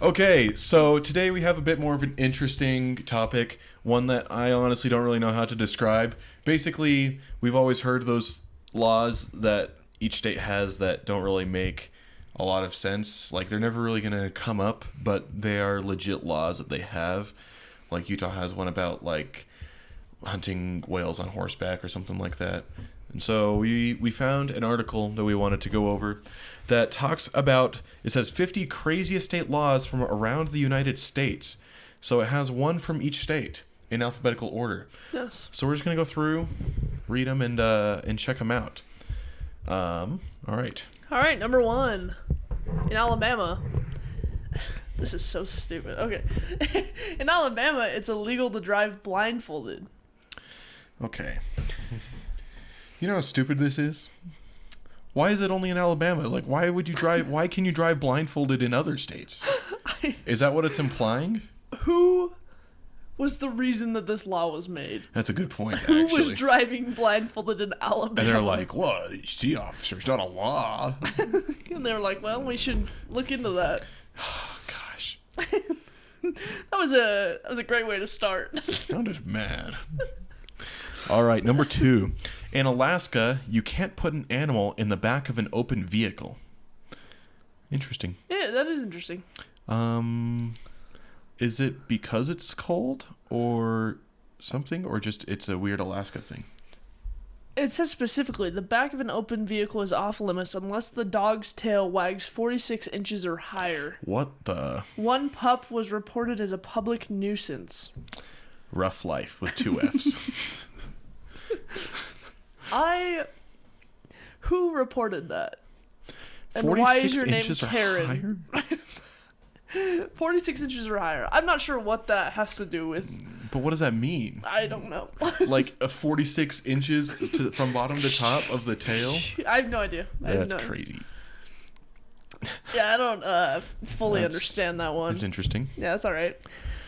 Okay, so today we have a bit more of an interesting topic, one that I honestly don't really know how to describe. Basically, we've always heard those laws that each state has that don't really make a lot of sense. Like, they're never really going to come up, but they are legit laws that they have. Like, Utah has one about, like, hunting whales on horseback or something like that. And so we found an article that we wanted to go over that talks about, it says 50 craziest state laws from around the United States. So it has one from each state in alphabetical order. Yes. So we're just going to go through, read them, and check them out. All right. All right, number 1. In Alabama. This is so stupid. Okay. In Alabama, it's illegal to drive blindfolded. Okay. You know how stupid this is? Why is it only in Alabama? Like, why can you drive blindfolded in other states? Is that what it's implying? Who was the reason that this law was made? That's a good point, Who actually. was driving blindfolded in Alabama? And they're like, well, see, officer, it's not a law. And they're like, well, we should look into that. Oh, gosh. That was a great way to start. I'm just mad. All right, number 2. In Alaska, you can't put an animal in the back of an open vehicle. Interesting. Yeah, that is interesting. Is it because it's cold or something, or just it's a weird Alaska thing? It says specifically, the back of an open vehicle is off limits unless the dog's tail wags 46 inches or higher. What the? One pup was reported as a public nuisance. Rough life with 2 Fs. Who reported that? And 46 why is your name inches Karen? or higher? 46 inches or higher. I'm not sure what that has to do with. But what does that mean? I don't know. Like a 46 inches from bottom to top of the tail? I have no idea. That's crazy. Yeah, I don't fully understand that one. That's interesting. Yeah, that's all right.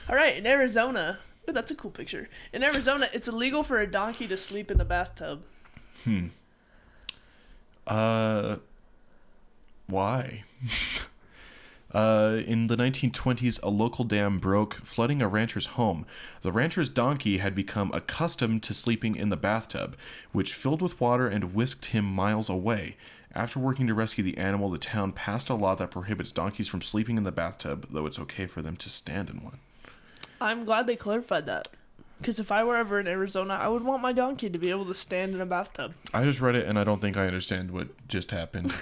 All right, in Arizona. Ooh, that's a cool picture. In Arizona, it's illegal for a donkey to sleep in the bathtub. Why? In the 1920s, a local dam broke, flooding a rancher's home. The rancher's donkey had become accustomed to sleeping in the bathtub, which filled with water and whisked him miles away. After working to rescue the animal, the town passed a law that prohibits donkeys from sleeping in the bathtub, though it's okay for them to stand in one. I'm glad they clarified that. Because if I were ever in Arizona, I would want my donkey to be able to stand in a bathtub. I just read it, and I don't think I understand what just happened.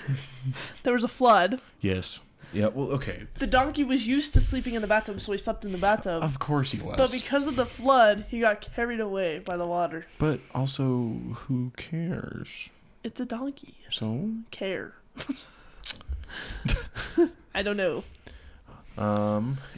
There was a flood. Yes. Yeah, well, okay. The donkey was used to sleeping in the bathtub, so he slept in the bathtub. Of course he was. But because of the flood, he got carried away by the water. But also, who cares? It's a donkey. So? Care. I don't know.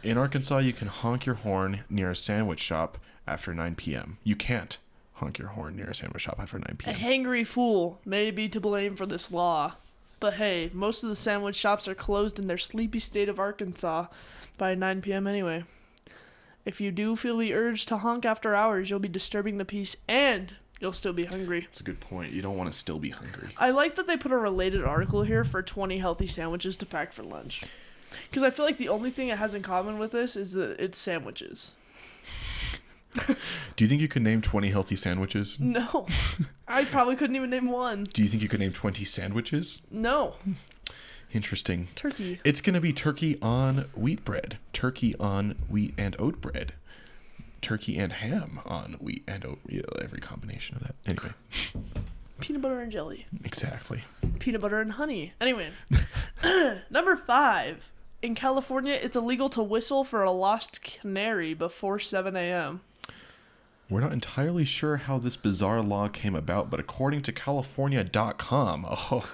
In Arkansas, you can honk your horn near a sandwich shop after 9 p.m. You can't honk your horn near a sandwich shop after 9 A p.m. hangry fool may be to blame for this law. But hey, most of the sandwich shops are closed in their sleepy state of Arkansas by 9 p.m. anyway. If you do feel the urge to honk after hours, you'll be disturbing the peace and you'll still be hungry. That's a good point. You don't want to still be hungry. I like that they put a related article here for 20 healthy sandwiches to pack for lunch. Because I feel like the only thing it has in common with this is that it's sandwiches. Do you think you could name 20 healthy sandwiches? No. I probably couldn't even name one. Do you think you could name 20 sandwiches? No. Interesting. Turkey. It's going to be turkey on wheat bread, turkey on wheat and oat bread, turkey and ham on wheat and oat, every combination of that. Anyway. Peanut butter and jelly. Exactly. Peanut butter and honey. Anyway. Number 5. In California, it's illegal to whistle for a lost canary before 7 a.m. We're not entirely sure how this bizarre law came about, but according to California.com,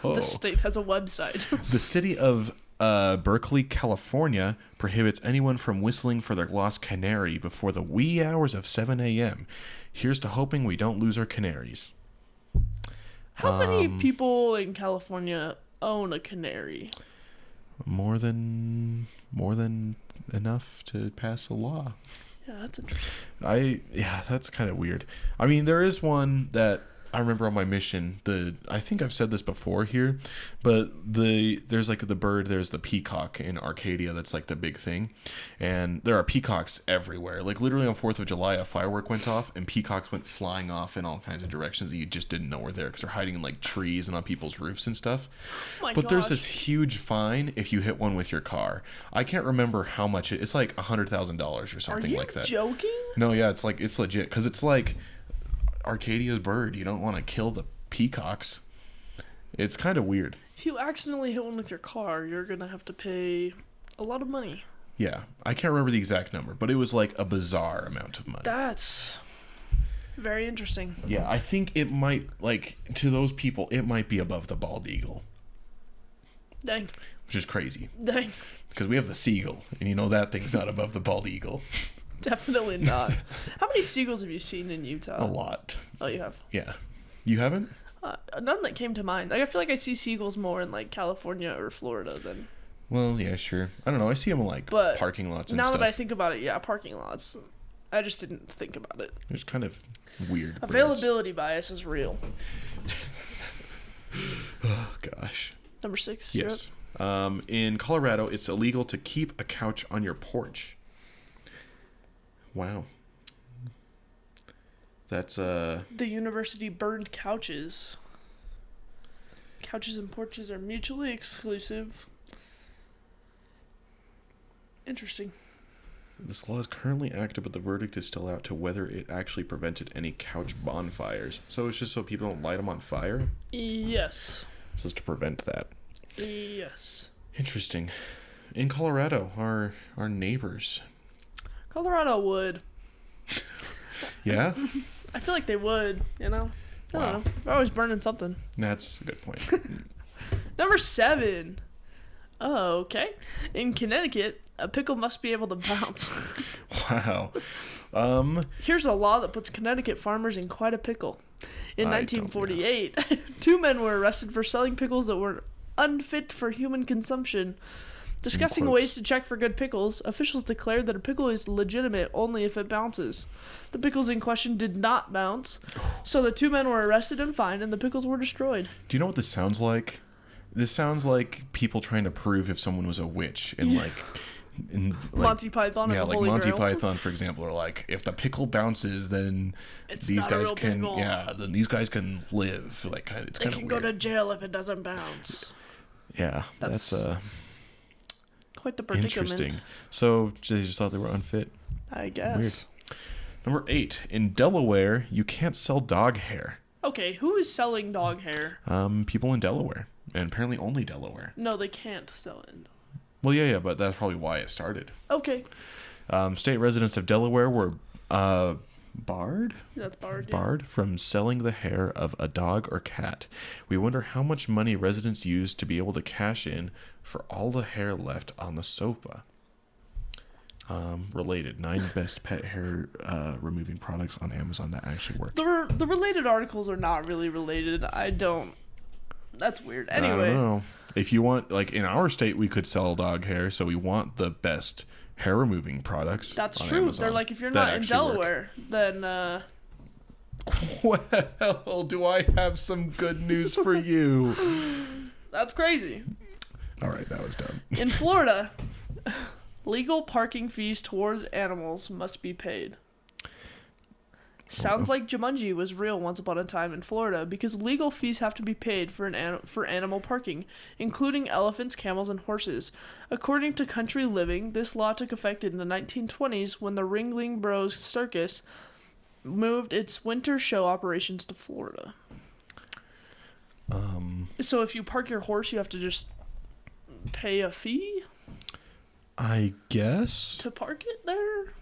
The state has a website. The city of Berkeley, California, prohibits anyone from whistling for their lost canary before the wee hours of 7 a.m. Here's to hoping we don't lose our canaries. How many people in California own a canary? More than enough to pass a law. Yeah, that's interesting. That's kind of weird. I mean, there is one that I remember on my mission, I think I've said this before here, but there's like the bird, there's the peacock in Arcadia that's like the big thing, and there are peacocks everywhere. Like literally on 4th of July, a firework went off and peacocks went flying off in all kinds of directions that you just didn't know were there because they're hiding in like trees and on people's roofs and stuff. Oh my But there's gosh. this huge fine if you hit one with your car. I can't remember how much it's like $100,000 or Are something you like that. joking? No, yeah, it's legit because it's like Arcadia's bird. You don't want to kill the peacocks. It's kind of weird. If you accidentally hit one with your car, you're gonna have to pay a lot of money. Yeah, I can't remember the exact number, but it was like a bizarre amount of money. That's very interesting. Yeah, I think it might, like, to those people, it might be above the bald eagle, Dang. which is crazy Dang. because we have the seagull, and you know that thing's not above the bald eagle. Definitely not. How many seagulls have you seen in Utah? A lot. Oh, you have. Yeah. You haven't? None that came to mind. Like, I feel like I see seagulls more in like California or Florida than. Well, yeah, sure. I don't know. I see them in like But parking lots and now stuff. that I think about it, yeah, parking lots. I just didn't think about it. It's kind of weird. birds. Availability bias is real. Oh, gosh. Number 6. you're Yes. In Colorado, it's illegal to keep a couch on your porch. Wow. That's up. The university burned couches. Couches and porches are mutually exclusive. Interesting. This law is currently active, but the verdict is still out to whether it actually prevented any couch bonfires. So it's just so people don't light them on fire? Yes. This is to prevent that. Yes. Interesting. In Colorado, our neighbors. Colorado would. Yeah? I feel like they would, you know? I Wow. don't know. They're always burning something. That's a good point. Number 7. Oh, okay. In Connecticut, a pickle must be able to bounce. Wow. Here's a law that puts Connecticut farmers in quite a pickle. In I don't 1948, 2 men were arrested for selling pickles that were unfit for human consumption. Discussing quotes. ways to check for good pickles, officials declared that a pickle is legitimate only if it bounces. The pickles in question did not bounce, so the 2 men were arrested and fined, and the pickles were destroyed. Do you know what this sounds like? This sounds like people trying to prove if someone was a witch in like Monty Python yeah, and the like Holy Monty Grail. Python, for example, are like, if the pickle bounces, then It's these not a guys real can, pickle. then these guys can live. Like, kind of, it's They kind of can weird. go to jail if it doesn't bounce. Yeah, that's Quite the predicament. interesting. So they just thought they were unfit. I guess. Number 8, in Delaware, you can't sell dog hair. Okay, who is selling dog hair? People in Delaware, and apparently only Delaware. No, they can't sell it. Well, yeah, but that's probably why it started. Okay. State residents of Delaware were barred That's barred. Yeah. barred from selling the hair of a dog or cat. We wonder how much money residents use to be able to cash in for all the hair left on the sofa. Related 9 best pet hair removing products on Amazon that actually work. The related articles are not really related. I don't. That's weird. I don't Anyway, know. If you want, like in our state, we could sell dog hair, so we want the best hair removing products. that's on true. Amazon They're like, if you're that not in actually work. Delaware, then Well, do I have some good news for you? that's crazy. All right, that was dumb. In Florida, legal parking fees towards animals must be paid. Sounds like Jumanji was real once upon a time in Florida because legal fees have to be paid for for animal parking, including elephants, camels, and horses. According to Country Living, this law took effect in the 1920s when the Ringling Bros Circus moved its winter show operations to Florida. So if you park your horse, you have to just pay a fee I guess. to park it there?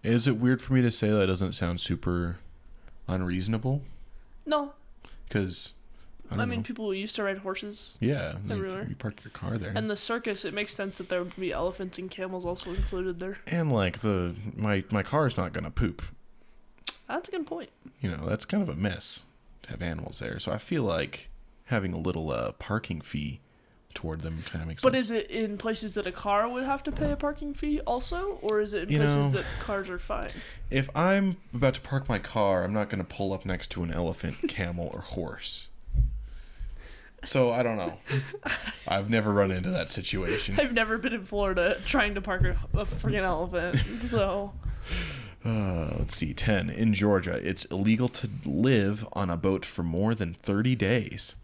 Is it weird for me to say that doesn't sound super unreasonable? No. Because, I I don't mean, know. people used to ride horses. Yeah, everywhere. you park your car there. And the circus, it makes sense that there would be elephants and camels also included there. And like my car's not gonna poop. That's a good point. You know, that's kind of a mess to have animals there. So I feel like having a little parking fee toward them kind of makes But sense. is it in places that a car would have to pay a parking fee also, or is it in You places know, that cars are fine? If I'm about to park my car, I'm not going to pull up next to an elephant, camel, or horse. So I don't know. I've never run into that situation. I've never been in Florida trying to park a freaking elephant, so... Let's see. 10. In Georgia, it's illegal to live on a boat for more than 30 days.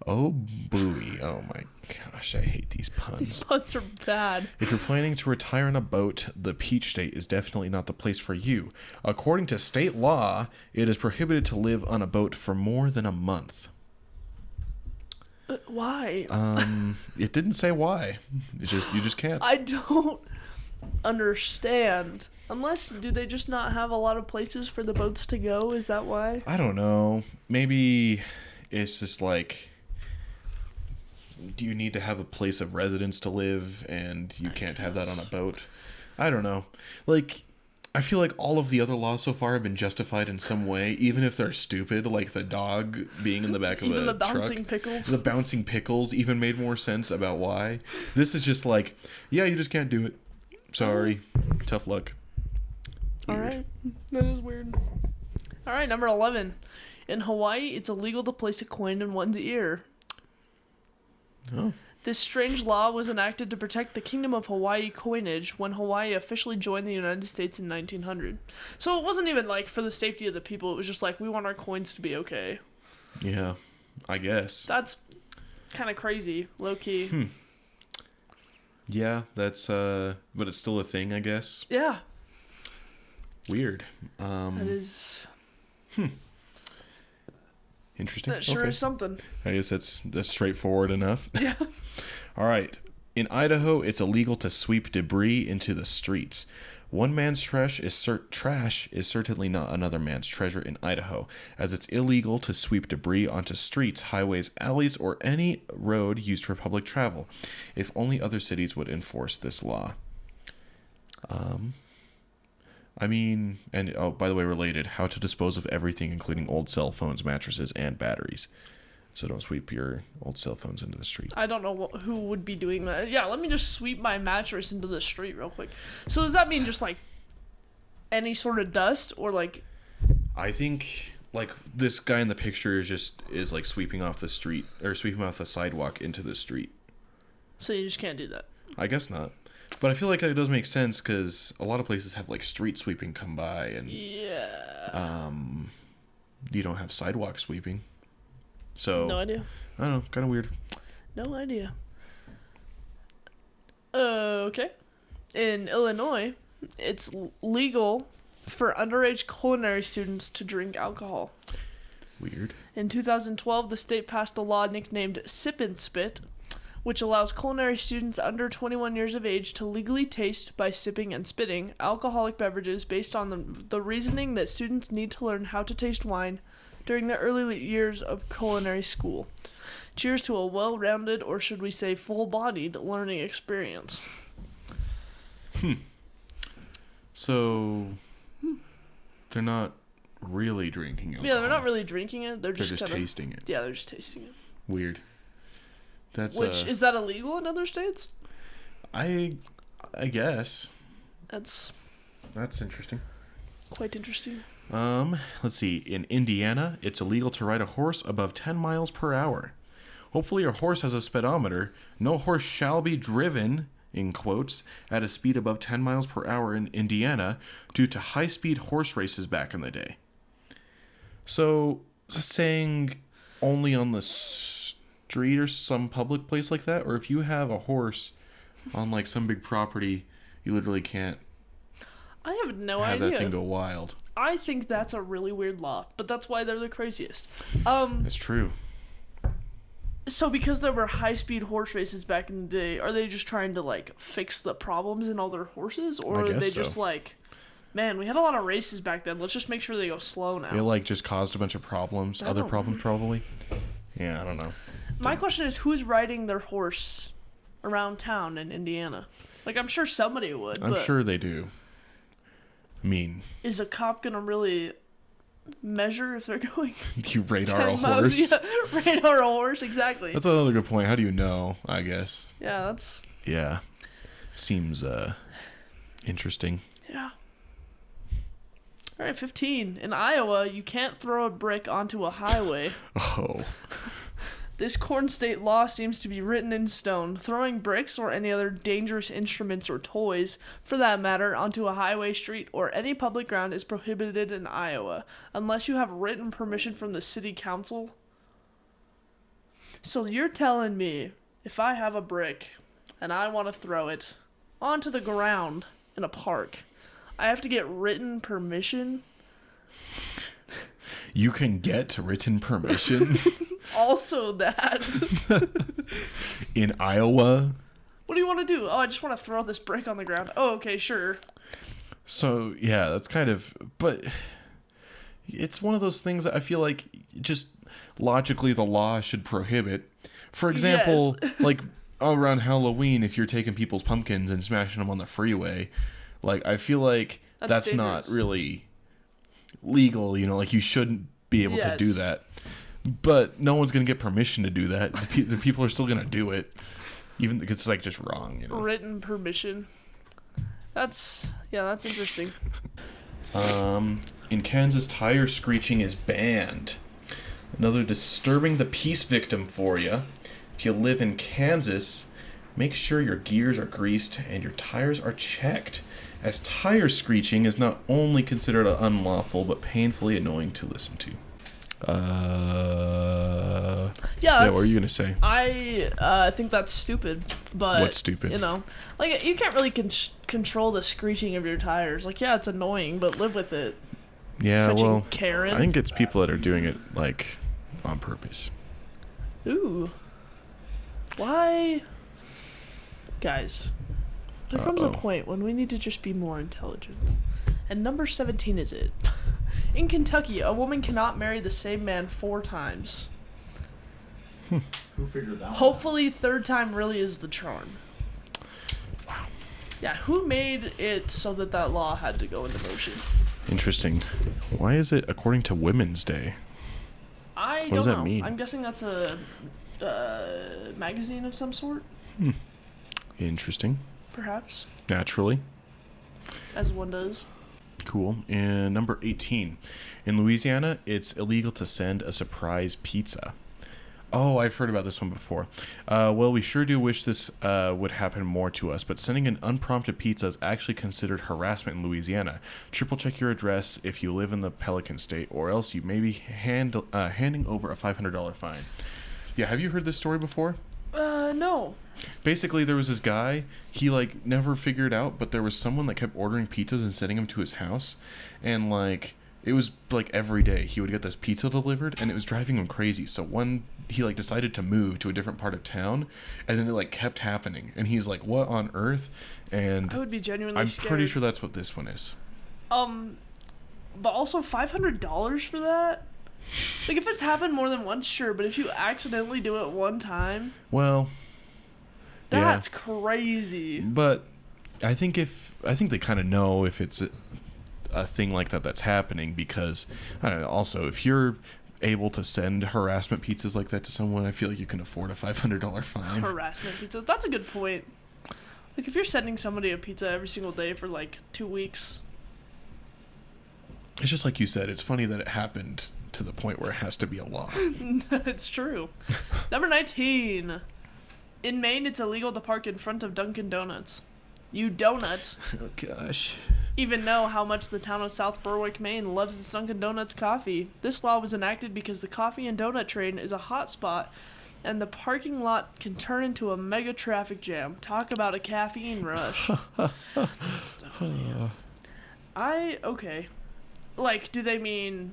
Oh, booey. Oh, my gosh. I hate these puns. These puns are bad. If you're planning to retire on a boat, the Peach State is definitely not the place for you. According to state law, it is prohibited to live on a boat for more than a month. Why? It didn't say why. You just can't. I don't understand. Unless, do they just not have a lot of places for the boats to go? Is that why? I don't know. Maybe it's just like, do you need to have a place of residence to live and you can't have that on a boat? I don't know. Like, I feel like all of the other laws so far have been justified in some way, even if they're stupid, like the dog being in the back of Even a the bouncing truck. pickles? The bouncing pickles even made more sense about why. This is just like, yeah, you just can't do it. Sorry. Tough luck. Weird. Alright. That is weird. Alright, number 11. In Hawaii, it's illegal to place a coin in one's ear. Oh. This strange law was enacted to protect the Kingdom of Hawaii coinage when Hawaii officially joined the United States in 1900. So it wasn't even like for the safety of the people, it was just like we want our coins to be okay. Yeah, I guess. That's kind of crazy, low key. Yeah, that's but it's still a thing, I guess. Yeah, Weird. that is. Interesting. That sure Okay. is something. I guess that's straightforward enough. Yeah. All right. In Idaho, it's illegal to sweep debris into the streets. One man's trash is certainly not another man's treasure in Idaho, as it's illegal to sweep debris onto streets, highways, alleys, or any road used for public travel. If only other cities would enforce this law. I mean, and oh, by the way, related, how to dispose of everything, including old cell phones, mattresses, and batteries. So don't sweep your old cell phones into the street. I don't know who would be doing that. Yeah, let me just sweep my mattress into the street real quick. So does that mean just like any sort of dust or like? I think like this guy in the picture is like sweeping off the street or sweeping off the sidewalk into the street. So you just can't do that. I guess not. But I feel like it does make sense because a lot of places have like street sweeping come by and Yeah. you don't have sidewalk sweeping. So No idea. I don't know, kind of weird. No idea. Okay. In Illinois, it's legal for underage culinary students to drink alcohol. Weird. In 2012, the state passed a law nicknamed Sip and Spit, which allows culinary students under 21 years of age to legally taste, by sipping and spitting, alcoholic beverages based on the reasoning that students need to learn how to taste wine during the early years of culinary school. Cheers to a well-rounded, or should we say full-bodied, learning experience. So they're not really drinking alcohol. Yeah, they're not really drinking it. They're They're just, just kinda, tasting it. Yeah, they're just tasting it. Weird. That's Which, is that illegal in other states? I guess. That's That's interesting. quite interesting. Let's see. In Indiana, it's illegal to ride a horse above 10 miles per hour. Hopefully your horse has a speedometer. No horse shall be driven, in quotes, at a speed above 10 miles per hour in Indiana due to high-speed horse races back in the day. So, is this saying only on the street or some public place like that? Or if you have a horse on like some big property, you literally can't I have no have idea. that thing go wild. I think that's a really weird law, but that's why they're the craziest. That's true. So because there were high-speed horse races back in the day, are they just trying to like fix the problems in all their horses, or I are guess they so. just like, man, we had a lot of races back then. Let's just make sure they go slow now. It like just caused a bunch of problems. I Other don't- problems probably. Yeah, I don't know. My question is, who's riding their horse around town in Indiana? Like, I'm sure somebody would. I'm but sure they do. I mean, is a cop gonna really measure if they're going You radar a 10 miles? horse. Yeah, radar a horse, exactly. That's another good point. How do you know, I guess? Yeah, that's... Yeah. Seems interesting. Yeah. All right, 15. In Iowa, you can't throw a brick onto a highway. Oh. This corn state law seems to be written in stone. Throwing bricks or any other dangerous instruments or toys, for that matter, onto a highway, street, or any public ground is prohibited in Iowa, unless you have written permission from the city council. So you're telling me, if I have a brick and I want to throw it onto the ground in a park, I have to get written permission? You can get written permission Also that. in Iowa. What do you want to do? Oh, I just want to throw this brick on the ground. Oh, okay, sure. So, yeah, that's kind of... But it's one of those things that I feel like just logically the law should prohibit. For example, like around Halloween, if you're taking people's pumpkins and smashing them on the freeway, like I feel like that's not dangerous. really legal, you know, like you shouldn't be able to do Yes. that. But no one's going to get permission to do that. The people are still going to do it. Even if it's like just wrong, you know. Written permission. That's interesting. In Kansas, tire screeching is banned. Another disturbing the peace victim for you. If you live in Kansas, make sure your gears are greased and your tires are checked, as tire screeching is not only considered unlawful but painfully annoying to listen to. Yeah, What were you gonna say? I think that's stupid, but What's stupid? You know, like you can't really control the screeching of your tires. Like, yeah, it's annoying, but live with it. Yeah, Fetching well, Karen. I think it's people that are doing it like on purpose. Ooh, why, guys? There comes a Uh-oh. point when we need to just be more intelligent. And number 17 is it. In Kentucky, a woman cannot marry the same man 4 times. Who figured that one out? Hopefully, third time really is the charm. Wow. Yeah, who made it so that law had to go into motion? Interesting. Why is it according to Women's Day? I What don't does that know. mean? I'm guessing that's a magazine of some sort, Interesting. perhaps, Naturally. as one does. Cool. And number 18. In Louisiana, it's illegal to send a surprise pizza. Oh, I've heard about this one before. Well, we sure do wish this would happen more to us, but sending an unprompted pizza is actually considered harassment in Louisiana. Triple check your address if you live in the Pelican State, or else you may be handing over a $500 fine. Yeah, have you heard this story before? No. Basically, there was this guy, he like never figured out, but there was someone that kept ordering pizzas and sending them to his house, and like it was like every day he would get this pizza delivered, and it was driving him crazy. So he like decided to move to a different part of town, and then it like kept happening, and he's like, what on earth? And I would be genuinely I'm scared. pretty sure that's what this one is. But also $500 for that? Like, if it's happened more than once, sure, but if you accidentally do it one time, Well, that's crazy. but I think they kind of know if it's a thing like that that's happening, because I don't know. Also, if you're able to send harassment pizzas like that to someone, I feel like you can afford a $500 fine. Harassment pizzas. That's a good point. Like, if you're sending somebody a pizza every single day for like 2 weeks. It's just like you said. It's funny that it happened to the point where it has to be a law. It's true. Number 19. In Maine, it's illegal to park in front of Dunkin' Donuts. You donut Oh gosh. even know how much the town of South Berwick, Maine loves its Dunkin' Donuts coffee. This law was enacted because the coffee and donut train is a hot spot and the parking lot can turn into a mega traffic jam. Talk about a caffeine rush. That's definitely okay. Like, do they mean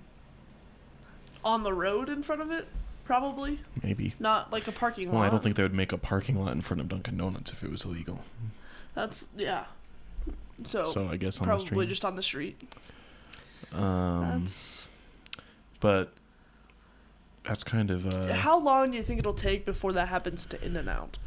on the road in front of it? Probably. Maybe. Not like a parking lot. Well, I don't think they would make a parking lot in front of Dunkin' Donuts if it was illegal. Yeah. So I guess on probably the street. just on the street. That's. But that's kind of. How long do you think it'll take before that happens to In-N-Out?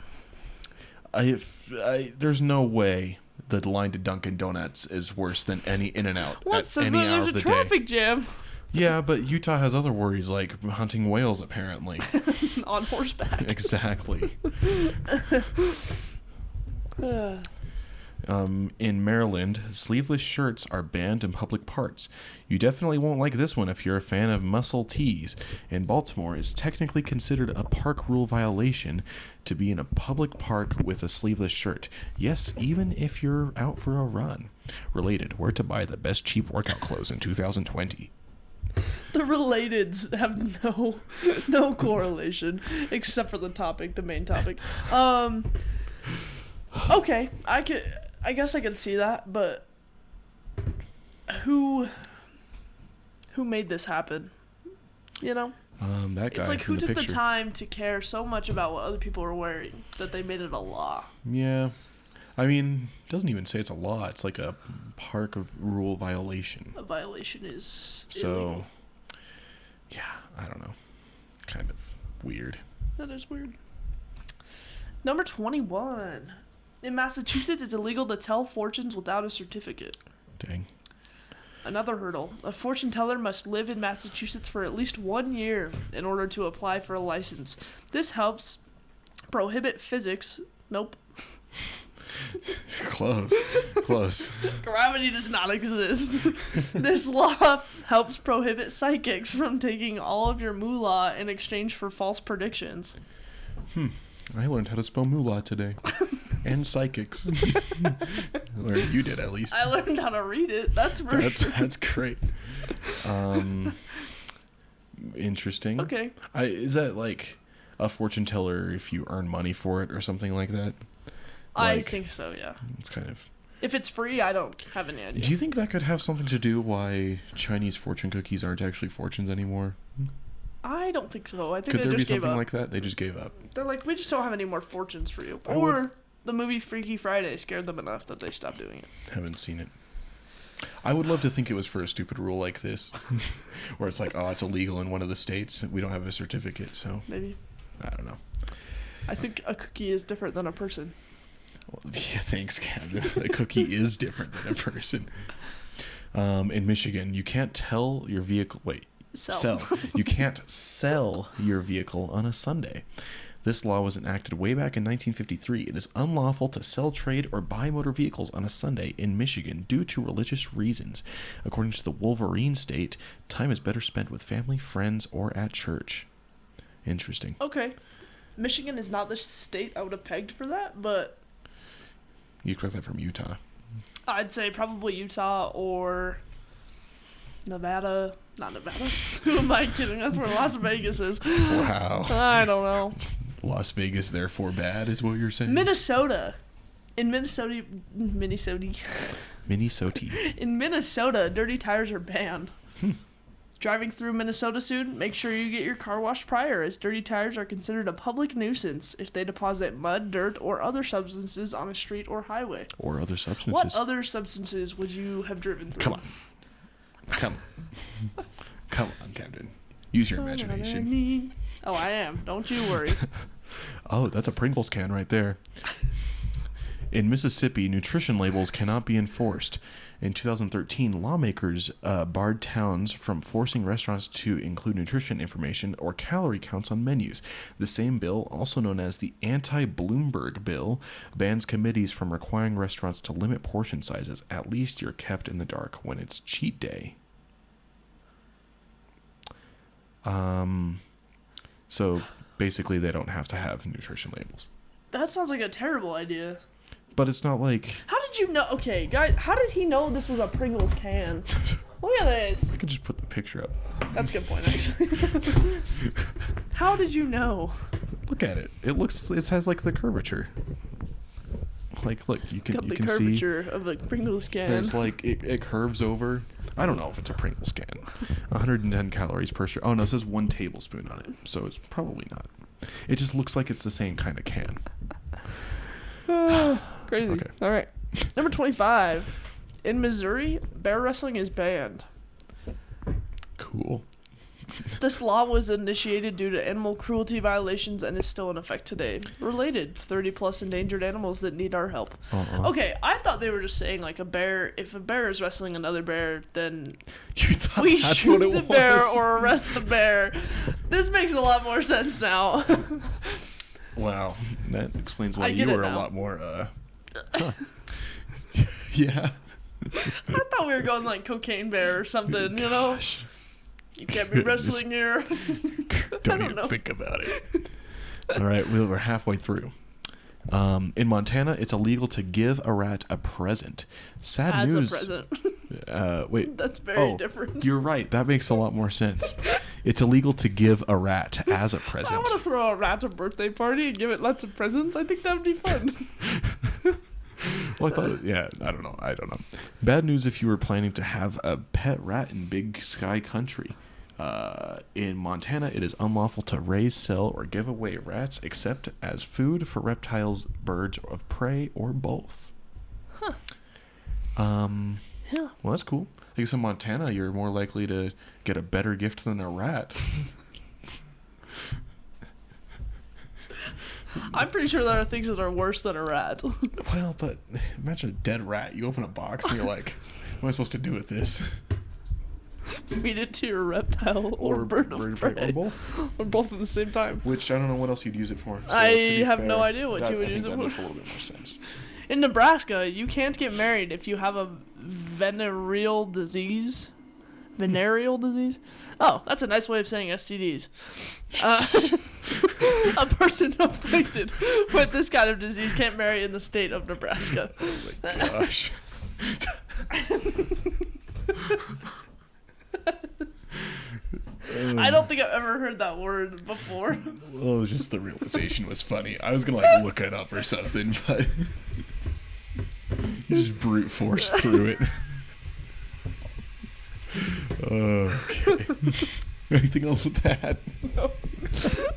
There's no way the line to Dunkin' Donuts is worse than any In-N-Out What at says any that hour there's of a the day. traffic jam? Yeah, but Utah has other worries like hunting whales, apparently. On horseback. Exactly. In Maryland, sleeveless shirts are banned in public parks. You definitely won't like this one if you're a fan of muscle tees. In Baltimore, it's technically considered a park rule violation to be in a public park with a sleeveless shirt. Yes, even if you're out for a run. Related, where to buy the best cheap workout clothes in 2020. The relateds have no correlation except for the topic, the main topic. Okay, I guess I could see that, but who made this happen? You know? That guy It's like from who the took picture. the time to care so much about what other people are wearing that they made it a law. Yeah. I mean, it doesn't even say it's a law. It's like a park of rule violation. A violation is So, illegal. yeah, I don't know. Kind of weird. That is weird. Number 21. In Massachusetts, it's illegal to tell fortunes without a certificate. Dang. Another hurdle. A fortune teller must live in Massachusetts for at least 1 year in order to apply for a license. This helps prohibit physics. Nope. Close. Close. Gravity does not exist. This law helps prohibit psychics from taking all of your moolah in exchange for false predictions. I learned how to spell moolah today. And psychics. Or you did, at least. I learned how to read it. That's very That's great. Interesting. Okay. Is that like a fortune teller if you earn money for it or something like that? I Like, think so, yeah. It's kind of... If it's free, I don't have any idea. Do you think that could have something to do why Chinese fortune cookies aren't actually fortunes anymore? I don't think so. I think Could they there be just gave something up. like that? They just gave up. They're like, we just don't have any more fortunes for you. I Or would- the movie Freaky Friday scared them enough that they stopped doing it. Haven't seen it. I would love to think it was for a stupid rule like this, where it's like, oh, it's illegal in one of the states. We don't have a certificate, so Maybe. I don't know. I think a cookie is different than a person. Well, yeah, thanks, Captain. A cookie is different than a person. In Michigan, you can't tell your vehicle. Wait, Sell. You can't sell your vehicle on a Sunday. This law was enacted way back in 1953. It is unlawful to sell, trade, or buy motor vehicles on a Sunday in Michigan due to religious reasons. According to the Wolverine State, time is better spent with family, friends, or at church. Interesting. Okay. Michigan is not the state I would have pegged for that, but You expect that from Utah. I'd say probably Utah or Nevada. Not Nevada. Who am I kidding? That's where Las Vegas is. Wow. I don't know. Las Vegas, therefore bad, is what you're saying? Minnesota. In Minnesota, in Minnesota, dirty tires are banned. Driving through Minnesota soon, make sure you get your car washed prior, as dirty tires are considered a public nuisance if they deposit mud, dirt, or other substances on a street or highway. Or other substances. What other substances would you have driven through? Come on. Come on. Come on, Captain. Use your imagination. Oh, I am. Don't you worry. Oh, that's a Pringles can right there. In Mississippi, nutrition labels cannot be enforced. In 2013, lawmakers barred towns from forcing restaurants to include nutrition information or calorie counts on menus. The same bill, also known as the Anti-Bloomberg Bill, bans committees from requiring restaurants to limit portion sizes. At least you're kept in the dark when it's cheat day. So basically they don't have to have nutrition labels. That sounds like a terrible idea. But it's not like... How did you know? Okay, guys, how did he know this was a Pringles can? Look at this. I could just put the picture up. That's a good point, actually. How did you know? Look at it. It has like the curvature. Like, look, you Got can the see curvature of a Pringles can. there's like it curves over. I don't know if it's a Pringles can. 110 calories per share. Oh no, it says 1 tablespoon on it, so it's probably not. It just looks like it's the same kind of can. Crazy. Okay. All right. Number 25. In Missouri, bear wrestling is banned. Cool. This law was initiated due to animal cruelty violations and is still in effect today. Related, 30 plus endangered animals that need our help. Okay, I thought they were just saying like if a bear is wrestling another bear, then You thought we that's shoot what it the was? bear or arrest the bear. This makes a lot more sense now. Wow, that explains why I you get it were a now. lot more. Yeah. I thought we were going like cocaine bear or something, you know? Gosh. You can't be wrestling here. Don't I even know. think about it. All right, we're halfway through. In Montana, it's illegal to give a rat a present. Sad As news. a present. Wait. That's very different. You're right. That makes a lot more sense. It's illegal to give a rat as a I present. want to throw a rat a birthday party and give it lots of presents. I think that would be fun. Well, I thought, I don't know. Bad news if you were planning to have a pet rat in Big Sky Country. In Montana, it is unlawful to raise, sell, or give away rats except as food for reptiles, birds of prey, or both. Huh. Yeah. Well, that's cool. I guess in Montana, you're more likely to get a better gift than a rat. I'm pretty sure there are things that are worse than a rat. Well, but imagine a dead rat. You open a box and you're like, what am I supposed to do with this? Feed it to your reptile or bird of prey. Or both. Or both at the same time. Which I don't know what else you'd use it for. So I to be have no fair, idea what you would use it that for. makes a little bit more sense. In Nebraska, you can't get married if you have a venereal disease. Venereal disease? Oh, that's a nice way of saying STDs. A person afflicted with this kind of disease can't marry in the state of Nebraska. Oh my gosh. I don't think I've ever heard that word before. Well, just the realization was funny. I was gonna like look it up or something, but you just brute force through it. Okay. Anything else with that? No.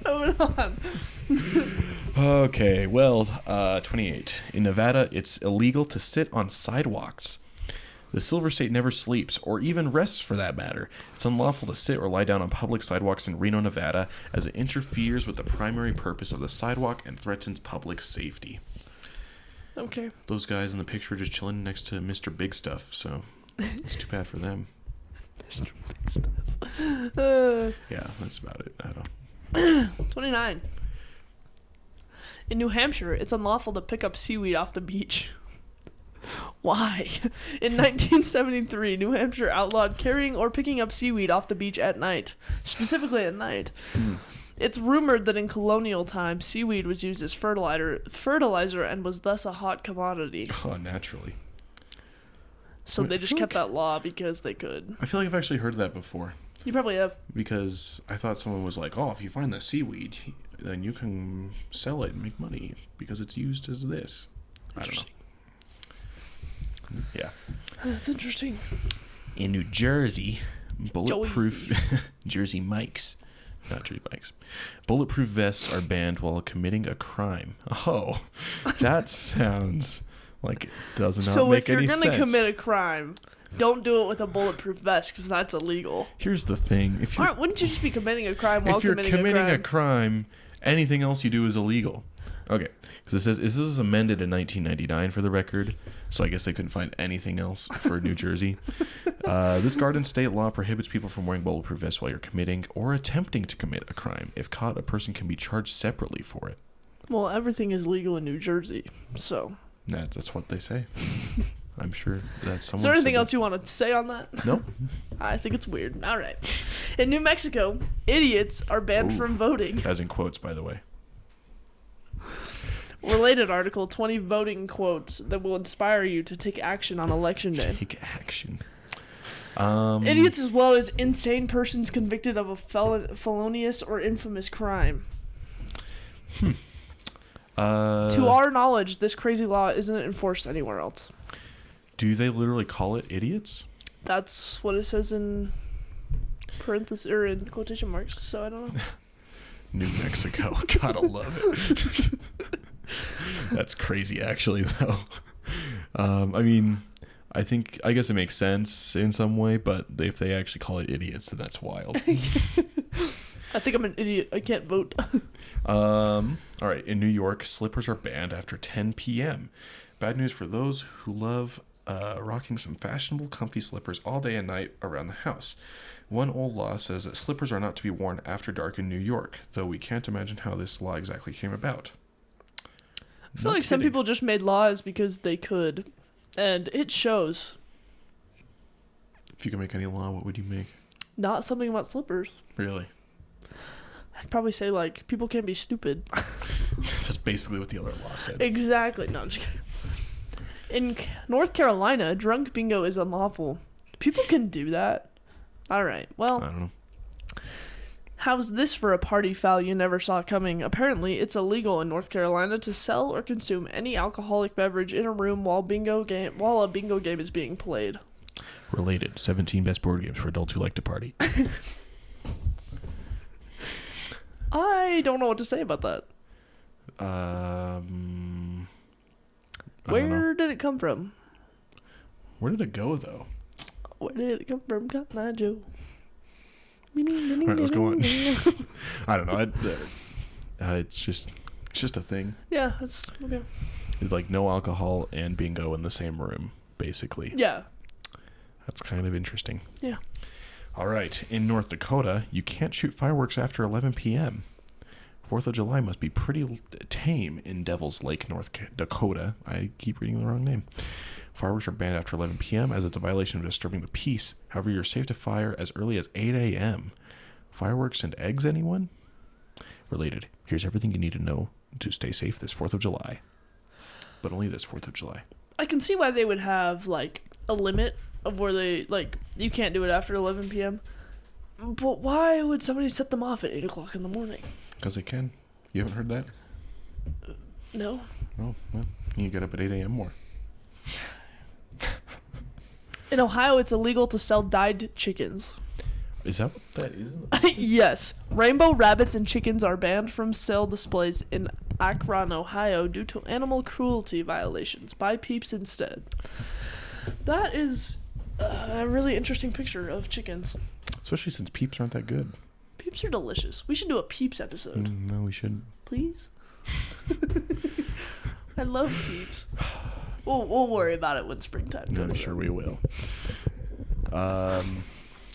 Moving on. Okay, well, 28. In Nevada, it's illegal to sit on sidewalks. The Silver State never sleeps, or even rests for that matter. It's unlawful to sit or lie down on public sidewalks in Reno, Nevada, as it interferes with the primary purpose of the sidewalk and threatens public safety. Okay. Those guys in the picture are just chilling next to Mr. Big Stuff, so it's too bad for them. Mr. Big Stuff. Yeah, that's about it. I don't. 29. In New Hampshire, it's unlawful to pick up seaweed off the beach. Why? In 1973, New Hampshire outlawed carrying or picking up seaweed off the beach at night. Specifically at night. It's rumored that in colonial times, seaweed was used as fertilizer and was thus a hot commodity. Oh, naturally. So I they just feel kept like- that law because they could. I feel like I've actually heard that before. You probably have. Because I thought someone was like, oh, if you find the seaweed, then you can sell it and make money because it's used as this. I don't know. Yeah. That's interesting. In New Jersey, bulletproof Jersey Mikes, not Jersey Mikes. Bulletproof vests are banned while committing a crime. Oh, that sounds like it does not So make if you're any going to sense. commit a crime, don't do it with a bulletproof vest because that's illegal. Here's the thing: if you're Wouldn't you just be committing a crime while if you're committing committing a crime, anything else you do is illegal. Okay, because it says this was amended in 1999 for the record, so I guess they couldn't find anything else for New Jersey. This Garden state law prohibits people from wearing bulletproof vests while you're committing or attempting to commit a crime. If caught, a person can be charged separately for it. Well, everything is legal in New Jersey, so. That's what they say. I'm sure that's someone. Is there anything said else you want to say on that? that. Nope. I think it's weird. All right. In New Mexico, idiots are banned Ooh. from voting. As in quotes, by the way. Related article, 20 voting quotes that will inspire you to take action on election day. Take action. Idiots as well as insane persons convicted of a felonious or infamous crime. To our knowledge, this crazy law isn't enforced anywhere else. Do they literally call it idiots? That's what it says in parentheses or in quotation marks, so I don't know. New Mexico. Gotta love it. That's crazy, actually, though. I mean, I guess it makes sense in some way, but if they actually call it idiots, then that's wild. I think I'm an idiot. I can't vote. All right. In New York, slippers are banned after 10 p.m. Bad news for those who love rocking some fashionable, comfy slippers all day and night around the house. One old law says that slippers are not to be worn after dark in New York, though we can't imagine how this law exactly came about. I feel like some people just made laws because they could, and it shows. If you could make any law, what would you make? Not something about slippers. Really? I'd probably say, like, people can't be stupid. That's basically what the other law said. Exactly. No, I'm just kidding. In North Carolina, drunk bingo is unlawful. People can do that. All right. Well, I don't know. how's this for a party foul you never saw coming? Apparently, it's illegal in North Carolina to sell or consume any alcoholic beverage in a room while a bingo game is being played. Related. 17 best board games for adults who like to party. I don't know what to say about that. I don't know. Where did it come from? Where did it go, though? Where did it come from, Cotton Eye Joe? All right, let's go on. I don't know. It's just a thing. Yeah, that's okay. It's like no alcohol and bingo in the same room, basically. Yeah. That's kind of interesting. Yeah. All right. In North Dakota, you can't shoot fireworks after 11 p.m. 4th of July must be pretty tame in Devil's Lake, North Dakota. I keep reading the wrong name. Fireworks are banned after 11 p.m. as it's a violation of disturbing the peace. However, you're safe to fire as early as 8 a.m. Fireworks and eggs, anyone? Related. Here's everything you need to know to stay safe this 4th of July. But only this 4th of July. I can see why they would have, like, a limit of where they, like, you can't do it after 11 p.m. But why would somebody set them off at 8 o'clock in the morning? Because they can. You haven't heard that? No. Oh, well, you get up at 8 a.m. more. In Ohio, it's illegal to sell dyed chickens. Is that what that is? Yes. Rainbow rabbits and chickens are banned from sale displays in Akron, Ohio due to animal cruelty violations. Buy peeps instead. That is a really interesting picture of chickens. Especially since peeps aren't that good. Peeps are delicious. We should do a peeps episode. No, we shouldn't. Please? I love peeps. We'll worry about it when springtime comes. I'm sure we will. Yeah,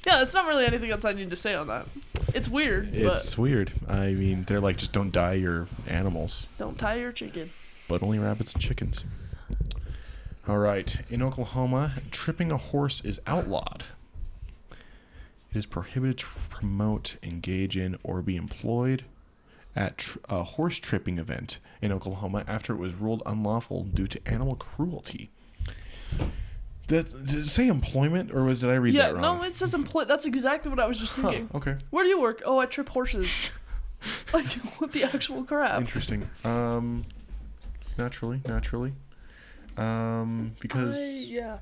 it's not really anything else I need to say on that. It's weird, It's weird. I mean, they're like, just don't dye your animals. Don't tie your chicken. But only rabbits and chickens. All right. In Oklahoma, tripping a horse is outlawed. It is prohibited to promote, engage in, or be employed at a horse tripping event in Oklahoma after it was ruled unlawful due to animal cruelty. Did it say employment, or did I read that wrong? No, it says employ. That's exactly what I was just thinking. Okay. Where do you work? Oh, I trip horses. Like, what the actual crap? Interesting. Naturally. Because Yeah,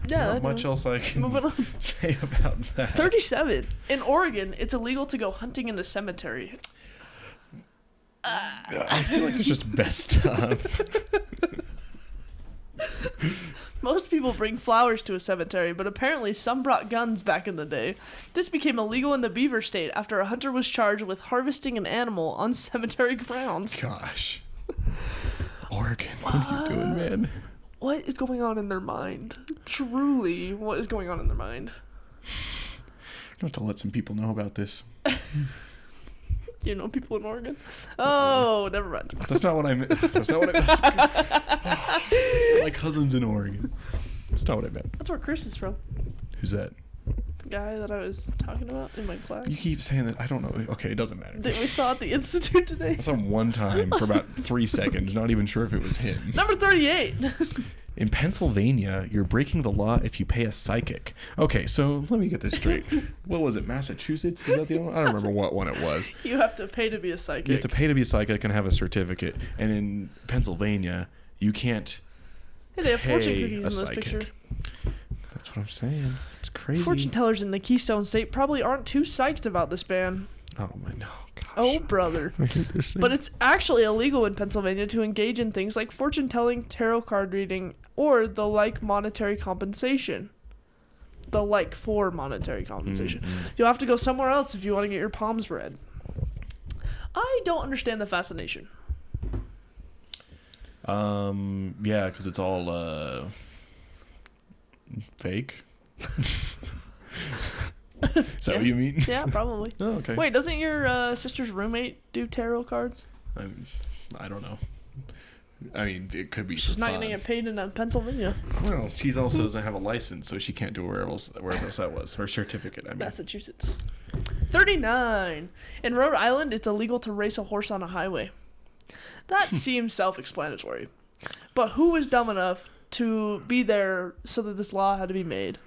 not much else I can Moving on. say about that. 37. In Oregon, it's illegal to go hunting in a cemetery. I feel like it's just best stuff. Most people bring flowers to a cemetery, but apparently some brought guns back in the day. This became illegal in the Beaver State after a hunter was charged with harvesting an animal on cemetery grounds. Gosh. Oregon, what are you doing, man? What is going on in their mind? Truly, what is going on in their mind? I'm going to let some people know about this. You know people in Oregon? Oh, never mind. That's not what I meant. That's not what I meant. My cousin's in Oregon. That's not what I meant. That's where Chris is from. Who's that? The guy that I was talking about in my class. You keep saying that. I don't know. Okay, it doesn't matter. That we saw at the Institute today. I saw him one time for about 3 seconds. Not even sure if it was him. Number 38. In Pennsylvania, you're breaking the law if you pay a psychic. Okay, so let me get this straight. What was it, Massachusetts? Is that the other one? I don't remember what one it was. You have to pay to be a psychic. You have to pay to be a psychic and have a certificate. And in Pennsylvania, you can't Hey, they have fortune pay cookies in a this psychic. picture. That's what I'm saying. It's crazy. Fortune tellers in the Keystone State probably aren't too psyched about this ban. Oh my no. Gosh. Oh, brother. I hate this thing. But it's actually illegal in Pennsylvania to engage in things like fortune telling, tarot card reading, or the like monetary compensation. The like for monetary compensation. You'll have to go somewhere else if you want to get your palms read. I don't understand the fascination. Yeah, because it's all fake. Is that what you mean? Yeah, probably. Oh, okay. Wait, doesn't your sister's roommate do tarot cards? I don't know. I mean, it could be. She's not going to get paid in Pennsylvania. Well, she also doesn't have a license, so she can't do wherever else that was. Her certificate, I mean. Massachusetts. 39. In Rhode Island, it's illegal to race a horse on a highway. That seems self-explanatory. But who was dumb enough to be there so that this law had to be made?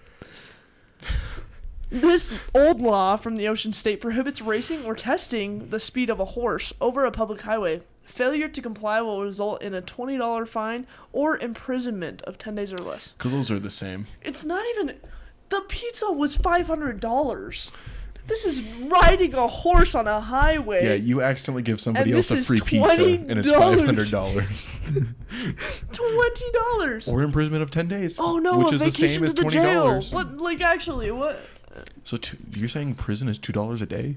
This old law from the Ocean State prohibits racing or testing the speed of a horse over a public highway. Failure to comply will result in a $20 fine or imprisonment of 10 days or less. Because those are the same. It's not even... The pizza was $500. This is riding a horse on a highway. Yeah, you accidentally give somebody And else a this free is pizza, and it's $500. $20. Or imprisonment of 10 days. Oh no, which a is the vacation same as to the $20. jail. What? Like actually, what? So you're saying prison is $2 a day?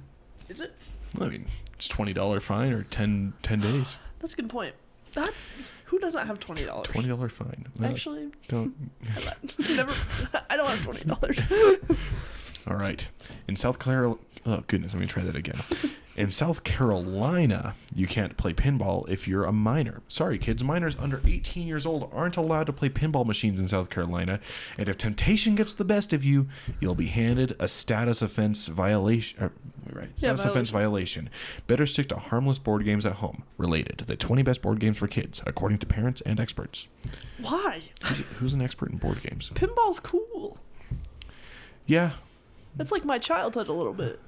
Is it? Well, I mean, it's $20 fine or 10 days. That's a good point. That's who doesn't have $20? $20 fine. Actually, Don't. never. I don't have $20. All right. In South Carolina, oh goodness, let me try that again. In South Carolina, you can't play pinball if you're a minor. Sorry, kids, minors under 18 years old aren't allowed to play pinball machines in South Carolina. And if temptation gets the best of you, you'll be handed a status offense violation. Offense violation. Better stick to harmless board games at home. Related to the 20 best board games for kids, according to parents and experts. Why? Who's an expert in board games? Pinball's cool. Yeah. It's like my childhood a little bit.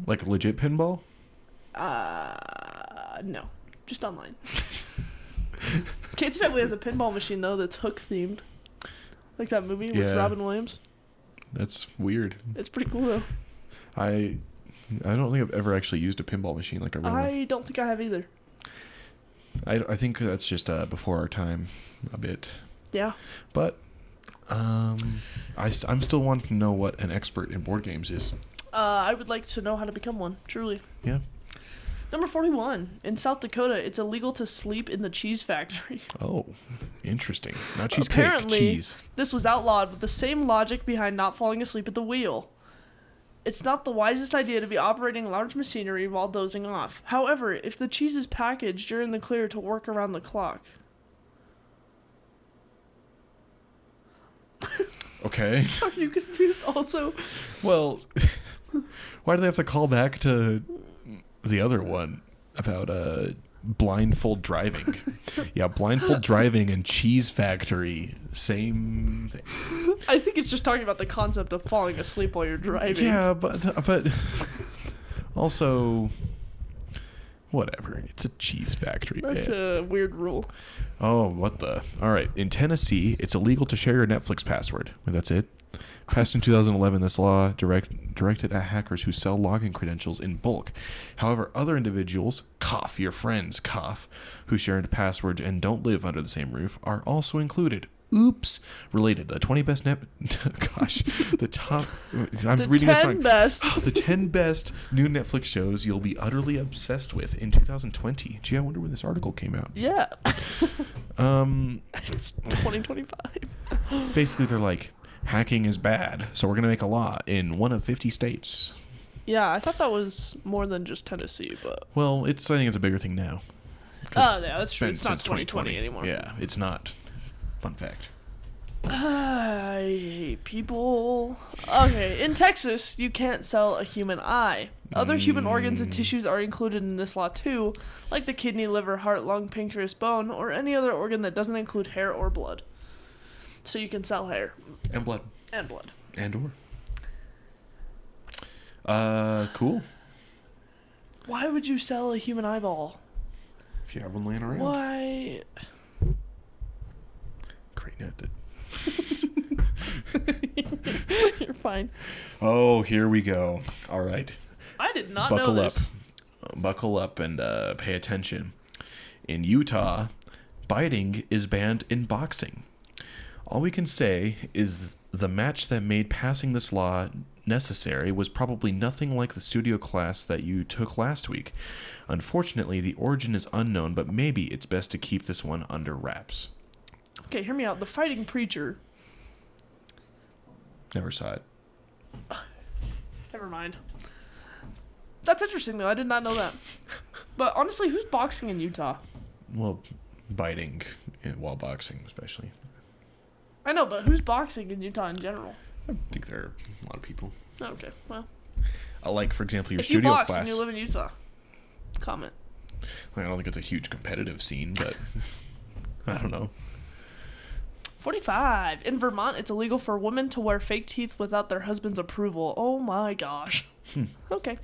Like legit pinball? No. Just online. Kate's family has a pinball machine, though, that's Hook themed. Like that movie with Robin Williams. That's weird. It's pretty cool, though. I don't think I've ever actually used a pinball machine like a real one. I don't think I have either. I think that's just before our time a bit. Yeah. But I'm still wanting to know what an expert in board games is. I would like to know how to become one, truly. Yeah. Number 41. In South Dakota, it's illegal to sleep in the cheese factory. Oh, interesting. Not cheesecake, Apparently, cheese. This was outlawed with the same logic behind not falling asleep at the wheel. It's not the wisest idea to be operating large machinery while dozing off. However, if the cheese is packaged, you're in the clear to work around the clock. Okay. Are you confused also? Well, why do they have to call back to the other one about blindfold driving? Yeah, blindfold driving and cheese factory, same thing. I think it's just talking about the concept of falling asleep while you're driving. Yeah, but also, whatever. It's a cheese factory. That's a weird rule. Oh, what the? All right. In Tennessee, it's illegal to share your Netflix password. Well, that's it. Passed in 2011, this law directed at hackers who sell login credentials in bulk. However, other individuals, your friends, who share passwords and don't live under the same roof, are also included. Oops. Related. The 20 best the top. I'm the reading 10 best. The 10 best new Netflix shows you'll be utterly obsessed with in 2020. Gee, I wonder when this article came out. Yeah. It's 2025. Basically, they're like, hacking is bad, so we're going to make a law in one of 50 states. Yeah, I thought that was more than just Tennessee, but... Well, I think it's a bigger thing now. Oh, yeah, that's true. It's not 2020 anymore. Yeah, it's not. Fun fact. I hate people. Okay, in Texas, you can't sell a human eye. Other human organs and tissues are included in this law too, like the kidney, liver, heart, lung, pancreas, bone, or any other organ that doesn't include hair or blood. So you can sell hair. And blood. And blood. And cool. Why would you sell a human eyeball? If you have one laying around. Why? Great net. You're fine. Oh, here we go. All right. I did not Buckle know up. this. Buckle up and pay attention. In Utah, biting is banned in boxing. All we can say is the match that made passing this law necessary was probably nothing like the studio class that you took last week. Unfortunately, the origin is unknown, but maybe it's best to keep this one under wraps. Okay, hear me out. The fighting preacher. Never saw it. Never mind. That's interesting, though. I did not know that. But honestly, who's boxing in Utah? Well, biting while boxing, especially. I know, but who's boxing in Utah in general? I think there are a lot of people. Okay, well. Like, for example, your If you studio box class. and you live in Utah, comment. I don't think it's a huge competitive scene, but I don't know. 45. In Vermont, it's illegal for women to wear fake teeth without their husband's approval. Oh my gosh. Okay.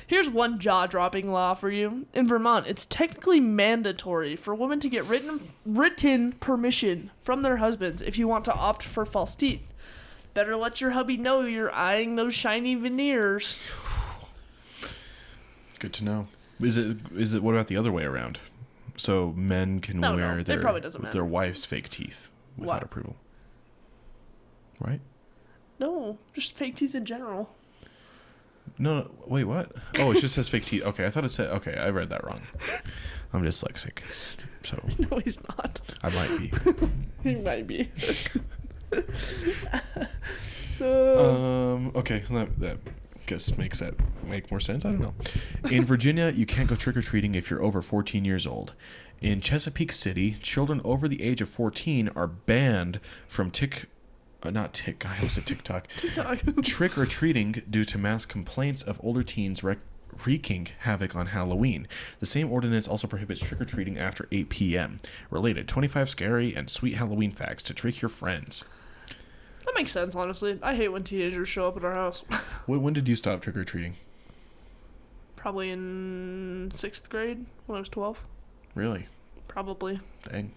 Here's one jaw-dropping law for you. In Vermont, it's technically mandatory for women to get written permission from their husbands if you want to opt for false teeth. Better let your hubby know you're eyeing those shiny veneers. Good to know. Is it what about the other way around? So men can No, wear it probably doesn't matter. their wife's fake teeth without Why? approval. Right? No, just fake teeth in general. No, wait, what? Oh, it just says fake teeth. Okay, I thought it said... Okay, I read that wrong. I'm dyslexic, so No, he's not. I might be. He might be. Okay, that guess make more sense. I don't know. In Virginia, you can't go trick-or-treating if you're over 14 years old. In Chesapeake City, children over the age of 14 are banned from TikTok. Trick-or-treating due to mass complaints of older teens wreaking havoc on Halloween. The same ordinance also prohibits trick-or-treating after 8 p.m. Related, 25 scary and sweet Halloween facts to trick your friends. That makes sense, honestly. I hate when teenagers show up at our house. When did you stop trick-or-treating? Probably in 6th grade when I was 12. Really? Probably. Dang.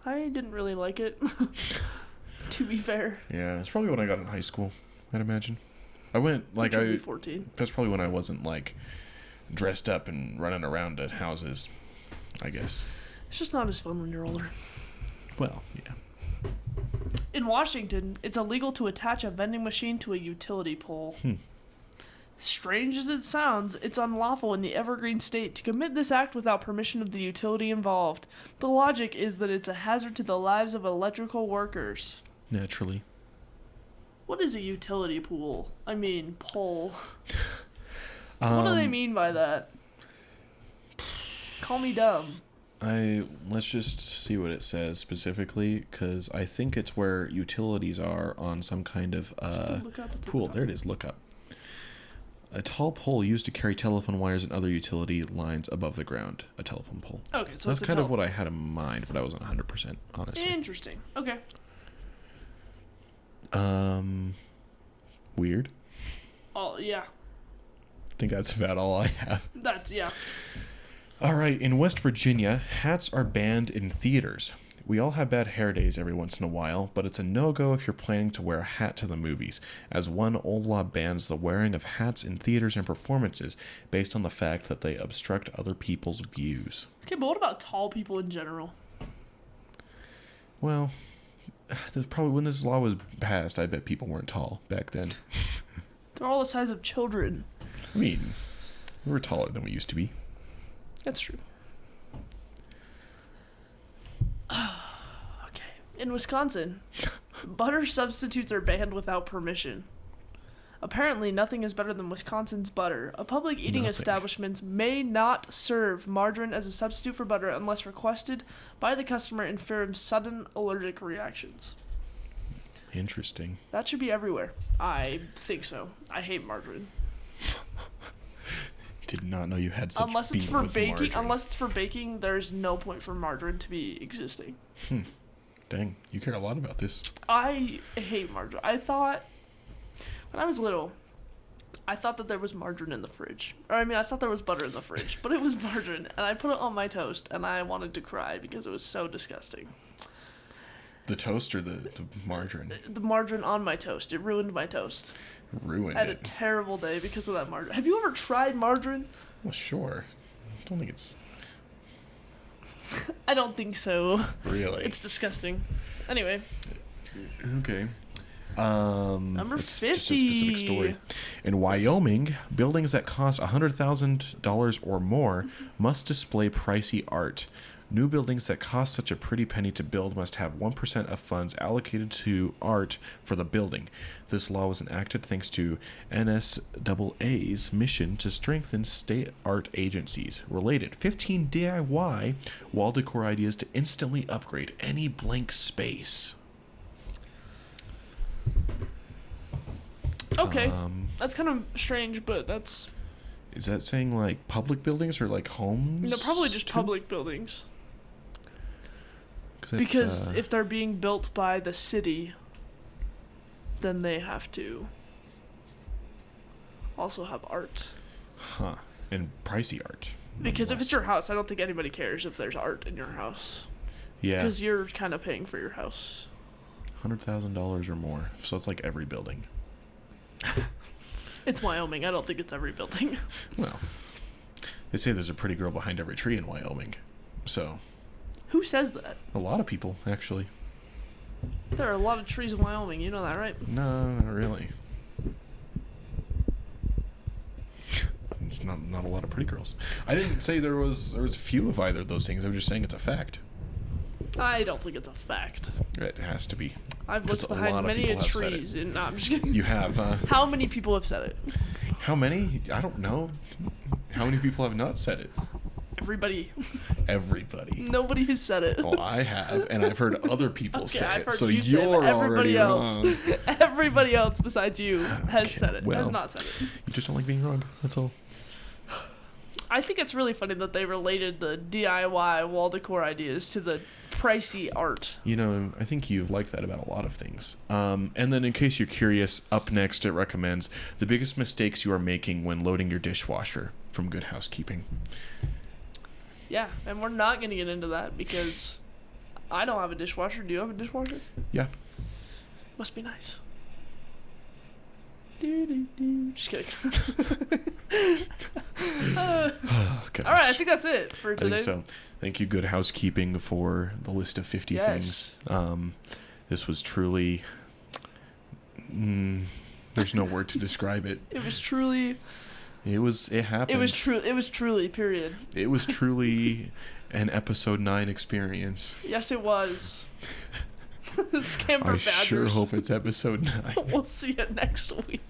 I didn't really like it, to be fair. Yeah, it's probably when I got in high school, I'd imagine. I went, Which would be 14. That's probably when I wasn't, dressed up and running around at houses, I guess. It's just not as fun when you're older. Well, yeah. In Washington, it's illegal to attach a vending machine to a utility pole. Strange as it sounds, it's unlawful in the Evergreen State to commit this act without permission of the utility involved. The logic is that it's a hazard to the lives of electrical workers. Naturally. What is a utility pole? Pole. What do they mean by that? Call me dumb. Let's just see what it says specifically, because I think it's where utilities are on some kind of Look up at the pool. top. There it is. Look up. A tall pole used to carry telephone wires and other utility lines above the ground. A telephone pole. Okay, so That's it's a kind of what I had in mind, but I wasn't 100% honestly. Interesting. Okay. Weird. Oh, yeah. I think that's about all I have. Yeah. All right, in West Virginia, hats are banned in theaters. We all have bad hair days every once in a while, but it's a no-go if you're planning to wear a hat to the movies, as one old law bans the wearing of hats in theaters and performances based on the fact that they obstruct other people's views. Okay, but what about tall people in general? Well, there's probably when this law was passed, I bet people weren't tall back then. They're all the size of children. I mean, we were taller than we used to be. That's true. Okay. In Wisconsin, butter substitutes are banned without permission. Apparently, nothing is better than Wisconsin's butter. A public eating Nothing. establishment may not serve margarine as a substitute for butter unless requested by the customer in fear of sudden allergic reactions. Interesting. That should be everywhere. I think so. I hate margarine. Did not know you had such Unless it's beef for with baking. margarine. Unless it's for baking, there's no point for margarine to be existing. Dang, you care a lot about this. I hate margarine. I thought when I was little, I thought that there was margarine in the fridge. I thought there was butter in the fridge, but it was margarine, and I put it on my toast, and I wanted to cry because it was so disgusting. The toast or the margarine? The margarine on my toast. It ruined my toast. Ruined I had a it. terrible day because of that margarine. Have you ever tried margarine? Well, sure. I don't think it's I don't think so. really. It's disgusting. Anyway, Okay. Number it's 50. Just a specific story. In Wyoming, buildings that cost $100,000 or more must display pricey art. New buildings that cost such a pretty penny to build must have 1% of funds allocated to art for the building. This law was enacted thanks to NSAA's mission to strengthen state art agencies. Related, 15 DIY wall decor ideas to instantly upgrade any blank space. Okay. That's kind of strange, but that's... Is that saying like public buildings or like homes? No, probably just too? public buildings. That's, Because if they're being built by the city, then they have to also have art. Huh. And pricey art. Because if nonetheless. it's your house, I don't think anybody cares if there's art in your house. Yeah. Because you're kind of paying for your house. $100,000 or more. So it's like every building. It's Wyoming. I don't think it's every building. Well, they say there's a pretty girl behind every tree in Wyoming. So, Who says that? a lot of people, actually. There are a lot of trees in Wyoming. You know that, right? No, not really. There's not a lot of pretty girls. I didn't say there was a few of either of those things. I was just saying it's a fact. I don't think it's a fact. It has to be. I've 'Cause looked a lot behind of many people have said it. trees. And, no, I'm just kidding. You have, huh? How many people have said it? How many? I don't know. How many people have not said it? Everybody. Everybody. Nobody has said it. Oh, I have, and I've heard other people Okay, say I've it. heard So you say it, you're but everybody already else, wrong. everybody else besides you has Okay, said it. Has well. not said it. You just don't like being wrong. That's all. I think it's really funny that they related the DIY wall decor ideas to the pricey art. You know, I think you've liked that about a lot of things. And then, in case you're curious, up next it recommends the biggest mistakes you are making when loading your dishwasher from Good Housekeeping. Yeah, and we're not going to get into that because I don't have a dishwasher. Do you have a dishwasher? Yeah. Must be nice. Just kidding. Oh, gosh. All right, I think that's it for I today. think so. Thank you, Good Housekeeping, for the list of 50 Yes. things. This was truly... there's no word to describe it. It was truly. It happened. It was true. It was truly. Period. It was truly an episode 9 experience. Yes, it was. Scamper I Badgers. sure hope it's episode 9. We'll see you next week.